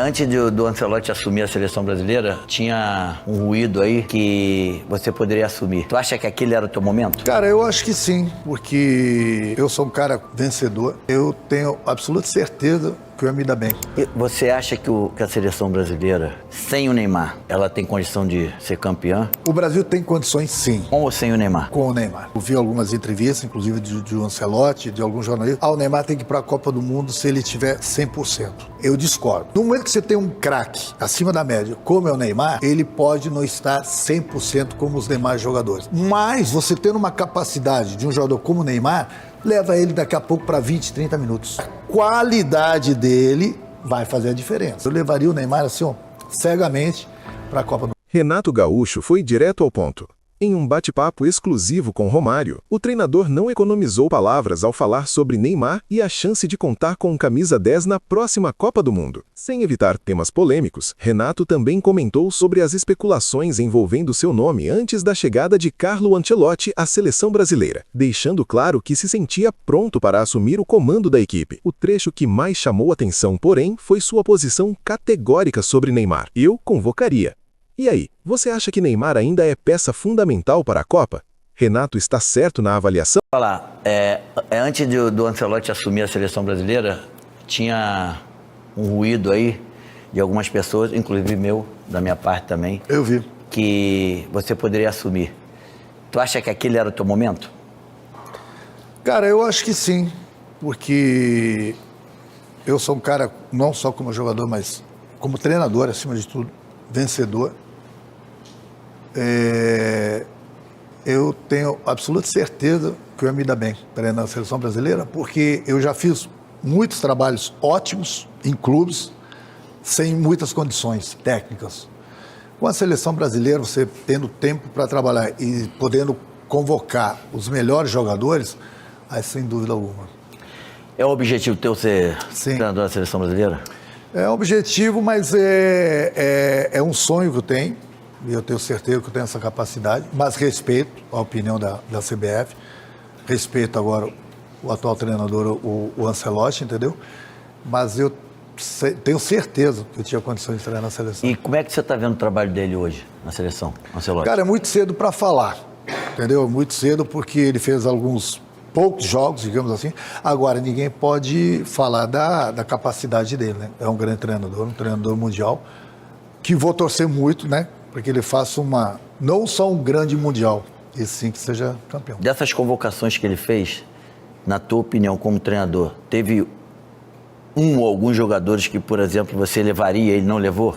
Antes do Ancelotti assumir a seleção brasileira, tinha um ruído aí que você poderia assumir. Tu acha que aquele era o teu momento? Cara, eu acho que sim, porque eu sou um cara vencedor. Eu tenho absoluta certeza que eu ia me dar bem. E você acha que a seleção brasileira, sem o Neymar, ela tem condição de ser campeã? O Brasil tem condições, sim. Com ou sem o Neymar? Com o Neymar. Eu vi algumas entrevistas, inclusive de Ancelotti, de alguns jornalistas. O Neymar tem que ir para a Copa do Mundo se ele tiver 100%. Eu discordo. No momento que você tem um craque acima da média, como é o Neymar, ele pode não estar 100% como os demais jogadores. Mas você tendo uma capacidade de um jogador como o Neymar, leva ele daqui a pouco para 20, 30 minutos. A qualidade dele vai fazer a diferença. Eu levaria o Neymar assim, ó, cegamente para a Copa do Mundo. Renato Gaúcho foi direto ao ponto. Em um bate-papo exclusivo com Romário, o treinador não economizou palavras ao falar sobre Neymar e a chance de contar com o camisa 10 na próxima Copa do Mundo. Sem evitar temas polêmicos, Renato também comentou sobre as especulações envolvendo seu nome antes da chegada de Carlo Ancelotti à seleção brasileira, deixando claro que se sentia pronto para assumir o comando da equipe. O trecho que mais chamou atenção, porém, foi sua posição categórica sobre Neymar. Eu convocaria. E aí, você acha que Neymar ainda é peça fundamental para a Copa? Renato está certo na avaliação? Olha lá, antes do Ancelotti assumir a seleção brasileira, tinha um ruído aí de algumas pessoas, inclusive da minha parte também. Eu vi. Que você poderia assumir. Tu acha que aquele era o teu momento? Cara, eu acho que sim, porque eu sou um cara, não só como jogador, mas como treinador, acima de tudo, vencedor. Eu tenho absoluta certeza que eu ia me dar bem treinando a seleção brasileira, porque eu já fiz muitos trabalhos ótimos em clubes, sem muitas condições técnicas. Com a seleção brasileira, você tendo tempo para trabalhar e podendo convocar os melhores jogadores, aí sem dúvida alguma. É o objetivo teu ser treinador da seleção brasileira? É um objetivo, mas é um sonho que eu tenho, e eu tenho certeza que eu tenho essa capacidade, mas respeito a opinião da CBF, respeito agora o atual treinador, o Ancelotti, entendeu? Mas eu tenho certeza que eu tinha condições de treinar na seleção. E como é que você está vendo o trabalho dele hoje na seleção, Ancelotti? Cara, é muito cedo para falar, entendeu? Muito cedo porque ele fez poucos jogos, digamos assim. Agora, ninguém pode falar da capacidade dele, né? É um grande treinador, um treinador mundial, que vou torcer muito, né? Para que ele faça não só um grande mundial, e sim que seja campeão. Dessas convocações que ele fez, na tua opinião como treinador, teve um ou alguns jogadores que, por exemplo, você levaria e ele não levou?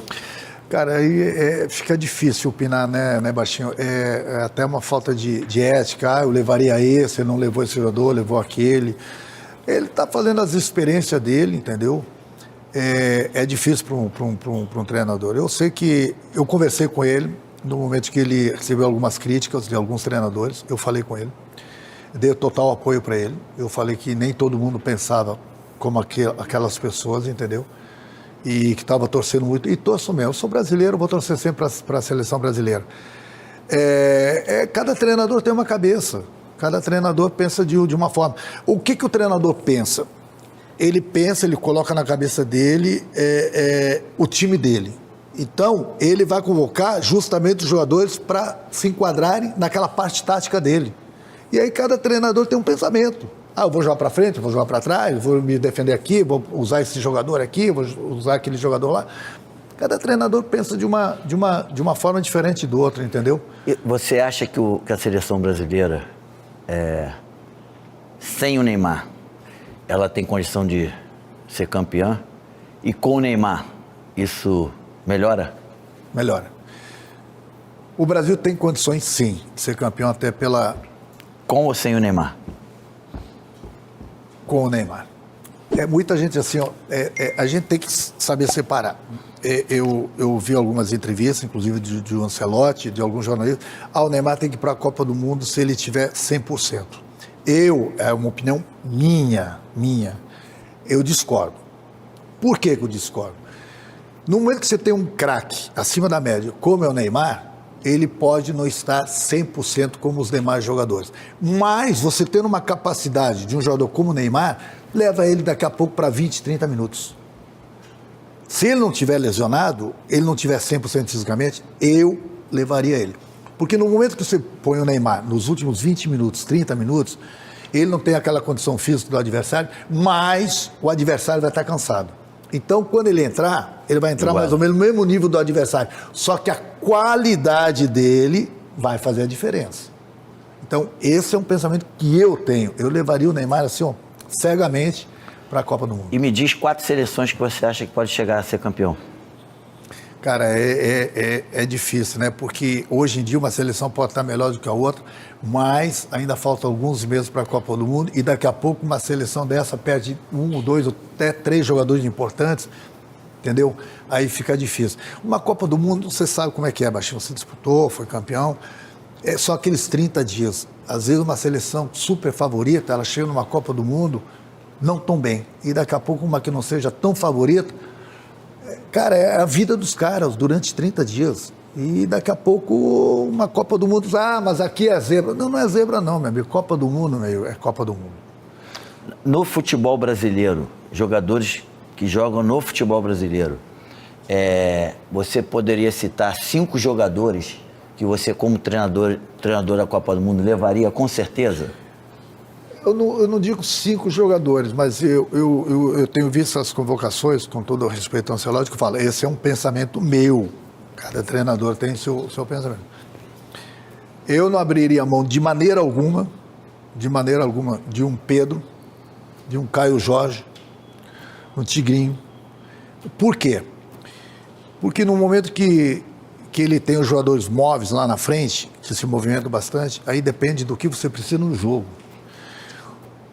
Cara, aí fica difícil opinar, né, Baixinho? É até uma falta de ética. Eu levaria esse, ele não levou esse jogador, levou aquele. Ele está fazendo as experiências dele, entendeu? É difícil para um treinador. Eu sei que eu conversei com ele no momento que ele recebeu algumas críticas de alguns treinadores. Eu falei com ele, dei total apoio para ele. Eu falei que nem todo mundo pensava como aquelas pessoas, entendeu? E que estava torcendo muito, e torço mesmo. Eu sou brasileiro, vou torcer sempre para a seleção brasileira. Cada treinador tem uma cabeça, cada treinador pensa de uma forma. O que o treinador pensa? Ele coloca na cabeça dele o time dele. Então, ele vai convocar justamente os jogadores para se enquadrarem naquela parte tática dele. E aí cada treinador tem um pensamento. Eu vou jogar para frente, eu vou jogar para trás, vou me defender aqui, vou usar esse jogador aqui, vou usar aquele jogador lá. Cada treinador pensa de uma forma diferente do outro, entendeu? E você acha que a seleção brasileira, sem o Neymar, ela tem condição de ser campeã? E com o Neymar, isso melhora? Melhora. O Brasil tem condições, sim, de ser campeão até pela... Com ou sem o Neymar? Com o Neymar. Muita gente assim, a gente tem que saber separar. Eu vi algumas entrevistas, inclusive de Ancelotti, de alguns jornalistas. O Neymar tem que ir para a Copa do Mundo se ele tiver 100%. É uma opinião minha, eu discordo. Por que eu discordo? No momento que você tem um craque acima da média, como é o Neymar, ele pode não estar 100% como os demais jogadores. Mas você tendo uma capacidade de um jogador como o Neymar, leva ele daqui a pouco para 20, 30 minutos. Se ele não tiver lesionado, ele não tiver 100% fisicamente, eu levaria ele. Porque no momento que você põe o Neymar, nos últimos 20 minutos, 30 minutos, ele não tem aquela condição física do adversário, mas o adversário vai estar cansado. Então, quando ele entrar, ele vai entrar mais ou menos no mesmo nível do adversário. Só que a qualidade dele vai fazer a diferença. Então, esse é um pensamento que eu tenho. Eu levaria o Neymar assim, ó, cegamente para a Copa do Mundo. E me diz 4 seleções que você acha que pode chegar a ser campeão. Cara, é difícil, né? Porque hoje em dia uma seleção pode estar melhor do que a outra, mas ainda faltam alguns meses para a Copa do Mundo e daqui a pouco uma seleção dessa perde 1, 2 ou até 3 jogadores importantes, entendeu? Aí fica difícil. Uma Copa do Mundo, você sabe como é que é, Baixinho. Você disputou, foi campeão. É só aqueles 30 dias. Às vezes uma seleção super favorita, ela chega numa Copa do Mundo não tão bem. E daqui a pouco uma que não seja tão favorita, cara, é a vida dos caras durante 30 dias. E daqui a pouco uma Copa do Mundo, mas aqui é zebra. Não, não é zebra não, meu amigo. Copa do Mundo, meu, é Copa do Mundo. No futebol brasileiro, jogadores que jogam no futebol brasileiro, você poderia citar 5 jogadores que você, como treinador da Copa do Mundo, levaria com certeza? Eu não digo 5 jogadores, mas eu tenho visto as convocações, com todo o respeito ao Ancelotti, que eu falo, esse é um pensamento meu. Cada treinador tem seu pensamento. Eu não abriria mão de maneira alguma, de um Pedro, de um Caio Jorge, um Tigrinho. Por quê? Porque no momento que ele tem os jogadores móveis lá na frente, que se movimentam bastante, aí depende do que você precisa no jogo.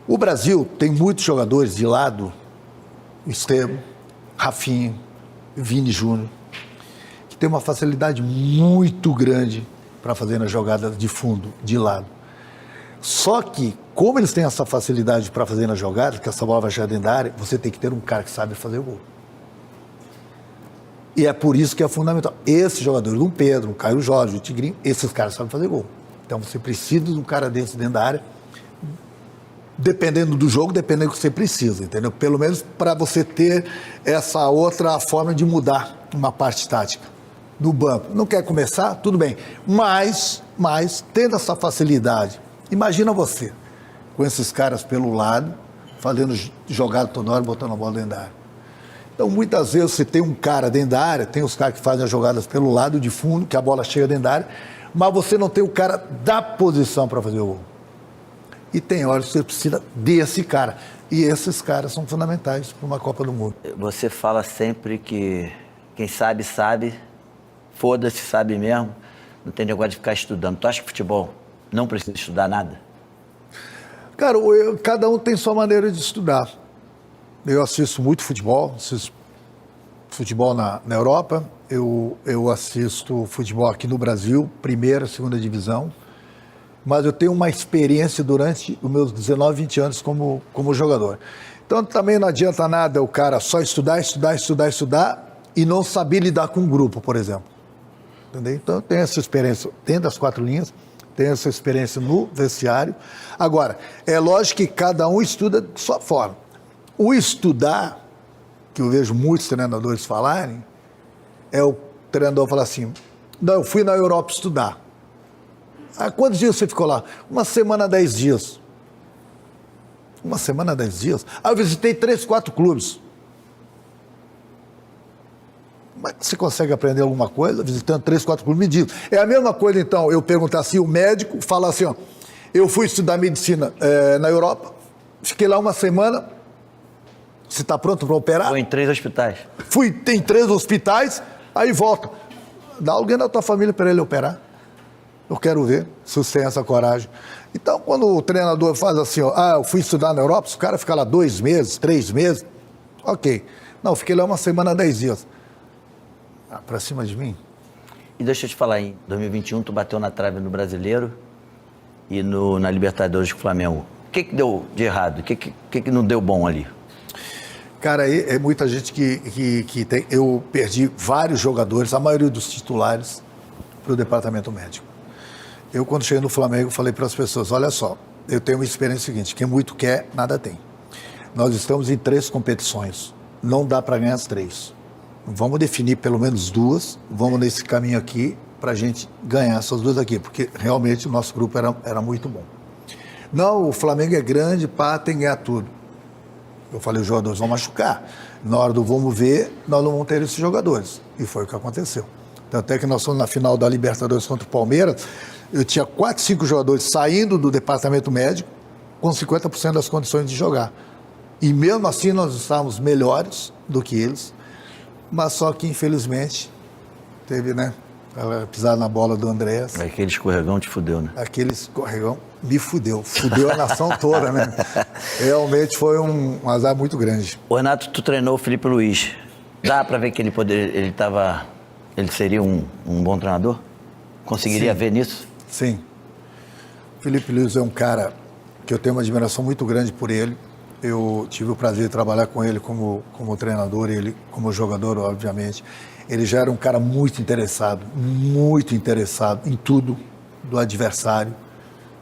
O Brasil tem muitos jogadores de lado, Esteban, Rafinha, Vini Júnior, que tem uma facilidade muito grande para fazer na jogada de fundo, de lado. Só que, como eles têm essa facilidade para fazer na jogada, que essa bola vai chegar dentro da área, você tem que ter um cara que sabe fazer o gol. E é por isso que é fundamental. Esses jogadores, um Pedro, um Caio Jorge, o Tigrinho, esses caras sabem fazer gol. Então você precisa de um cara desse dentro da área, dependendo do jogo, dependendo do que você precisa, entendeu? Pelo menos para você ter essa outra forma de mudar uma parte tática do banco. Não quer começar? Tudo bem. Mas tendo essa facilidade, imagina você, com esses caras pelo lado, fazendo jogada toda hora, botando a bola dentro da área. Então, muitas vezes, você tem um cara dentro da área, tem os caras que fazem as jogadas pelo lado de fundo, que a bola chega dentro da área, mas você não tem o cara da posição para fazer o gol. E tem horas que você precisa desse cara. E esses caras são fundamentais para uma Copa do Mundo. Você fala sempre que quem sabe, sabe, foda-se, sabe mesmo, não tem negócio de ficar estudando. Tu acha que futebol não precisa estudar nada? Cara, cada um tem sua maneira de estudar. Eu assisto muito futebol, assisto futebol na Europa, eu assisto futebol aqui no Brasil, primeira, segunda divisão, mas eu tenho uma experiência durante os meus 19, 20 anos como jogador. Então também não adianta nada o cara só estudar e não saber lidar com um grupo, por exemplo. Entendeu? Então eu tenho essa experiência dentro das 4 linhas, tenho essa experiência no vestiário. Agora, é lógico que cada um estuda de sua forma. O estudar, que eu vejo muitos treinadores falarem, é o treinador falar assim, não, eu fui na Europa estudar. Há quantos dias você ficou lá? 1 semana, 10 dias. 1 semana, 10 dias? Aí eu visitei 3, 4 clubes. Mas você consegue aprender alguma coisa visitando 3, 4 clubes? Me diz. É a mesma coisa, então, eu perguntar assim, o médico fala assim, ó, eu fui estudar medicina na Europa, fiquei lá 1 semana, você está pronto para operar? Foi em 3 hospitais. Fui em 3 hospitais, aí volta. Dá alguém da tua família para ele operar. Eu quero ver se você tem essa coragem. Então, quando o treinador faz assim, ó, eu fui estudar na Europa, se o cara ficar lá 2 meses, 3 meses, ok. Não, fiquei lá 1 semana, 10 dias. Para cima de mim? E deixa eu te falar, em 2021 tu bateu na trave no Brasileiro e na Libertadores com o Flamengo. O que deu de errado? O que não deu bom ali? Cara, é muita gente que tem... Eu perdi vários jogadores, a maioria dos titulares, para o departamento médico. Eu, quando cheguei no Flamengo, falei para as pessoas, olha só, eu tenho uma experiência seguinte, quem muito quer, nada tem. Nós estamos em 3 competições, não dá para ganhar as 3. Vamos definir pelo menos 2, vamos nesse caminho aqui para a gente ganhar essas 2 aqui, porque realmente o nosso grupo era muito bom. Não, o Flamengo é grande, pá, tem que ganhar tudo. Eu falei, os jogadores vão machucar. Na hora do vamos ver, nós não vamos ter esses jogadores. E foi o que aconteceu. Tanto é que nós fomos na final da Libertadores contra o Palmeiras, eu tinha 4, 5 jogadores saindo do departamento médico com 50% das condições de jogar. E mesmo assim nós estávamos melhores do que eles, mas só que infelizmente teve, né, ela pisar na bola do Andréas. Aquele escorregão te fudeu, né? Aquele escorregão me fudeu a nação toda, né? Realmente foi um azar muito grande. O Renato, tu treinou o Felipe Luiz. Dá pra ver que ele seria um bom treinador? Conseguiria ver nisso? Sim. O Felipe Luiz é um cara que eu tenho uma admiração muito grande por ele. Eu tive o prazer de trabalhar com ele como treinador, ele como jogador, obviamente. Ele já era um cara muito interessado em tudo do adversário,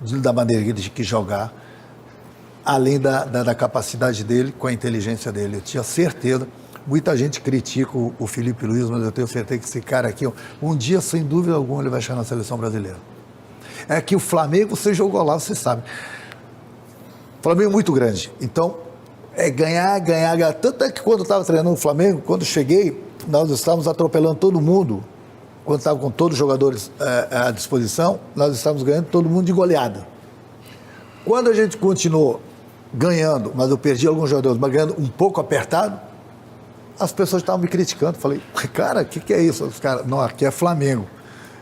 da maneira de que jogar, além da capacidade dele, com a inteligência dele. Eu tinha certeza, muita gente critica o Felipe Luiz, mas eu tenho certeza que esse cara aqui, um dia, sem dúvida alguma, ele vai chegar na seleção brasileira. É que o Flamengo, você jogou lá, você sabe. O Flamengo é muito grande, então é ganhar. Tanto é que quando eu estava treinando o Flamengo, quando cheguei, nós estávamos atropelando todo mundo. Quando estava com todos os jogadores à disposição, nós estávamos ganhando todo mundo de goleada. Quando a gente continuou ganhando, mas eu perdi alguns jogadores, mas ganhando um pouco apertado, as pessoas estavam me criticando. Falei, cara, o que é isso? Os caras, não, aqui é Flamengo.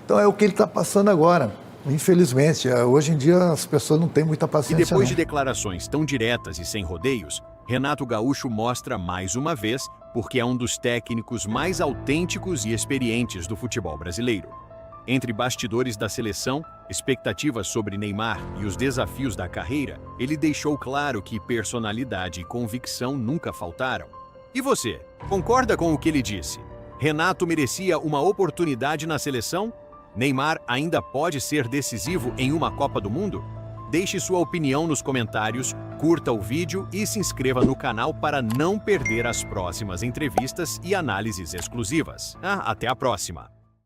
Então é o que ele está passando agora. Infelizmente, hoje em dia as pessoas não têm muita paciência. E depois de declarações tão diretas e sem rodeios, Renato Gaúcho mostra mais uma vez porque é um dos técnicos mais autênticos e experientes do futebol brasileiro. Entre bastidores da seleção, expectativas sobre Neymar e os desafios da carreira, ele deixou claro que personalidade e convicção nunca faltaram. E você, concorda com o que ele disse? Renato merecia uma oportunidade na seleção? Neymar ainda pode ser decisivo em uma Copa do Mundo? Deixe sua opinião nos comentários, curta o vídeo e se inscreva no canal para não perder as próximas entrevistas e análises exclusivas. Até a próxima!